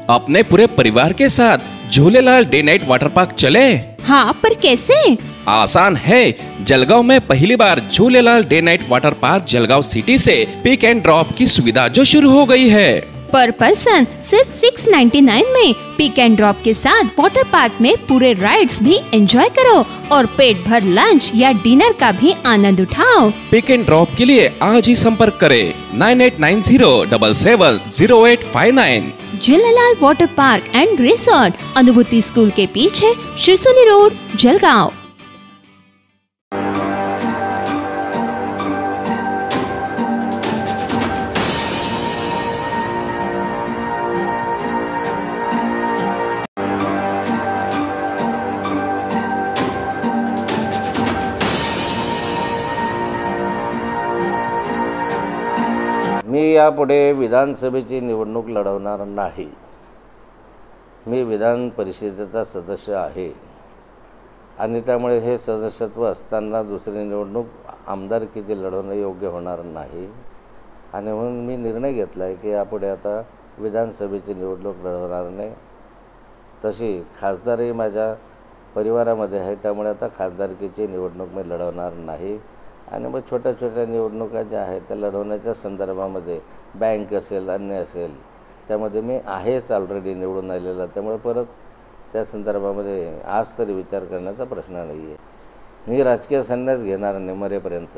अपने पूरे परिवार के साथ Jhulelal day night water park चले। हाँ, पर कैसे? आसान है। जलगांव में पहली बार Jhulelal day night water park Jalgaon city से पिक एंड ड्रॉप की सुविधा जो शुरू हो गई है। पर पर्सन सिर्फ 699 में पिक एंड ड्रॉप के साथ वाटर पार्क में पूरे राइड्स भी एंजॉय करो और पेट भर लंच या डिनर का भी आनंद उठाओ। पिक एंड ड्रॉप के लिए आज ही संपर्क करें 9890770859। Jhulelal water park end resort, अनुभूति स्कूल के पीछे, शिरसोली रोड, जलगांव। मी यापुढे विधानसभेची निवडणूक लढवणार नाही। मी विधान परिषदेचा सदस्य आहे आणि त्यामुळे हे सदस्यत्व असताना दुसरी निवडणूक आमदारकीची लढवणं योग्य होणार नाही आणि म्हणून मी निर्णय घेतला आहे की यापुढे आता विधानसभेची निवडणूक लढवणार नाही। तशी खासदारही माझ्या परिवारामध्ये आहे, त्यामुळे आता खासदारकीची निवडणूक मी लढवणार नाही आणि मग छोट्या छोट्या निवडणुका ज्या आहेत त्या लढवण्याच्या संदर्भामध्ये बँक असेल, अन्य असेल, त्यामध्ये मी आहेच ऑलरेडी निवडून आलेला, त्यामुळे परत त्या संदर्भामध्ये आज तरी विचार करण्याचा प्रश्न नाही आहे। मी राजकीय संन्यास घेणार नाही मरेपर्यंत।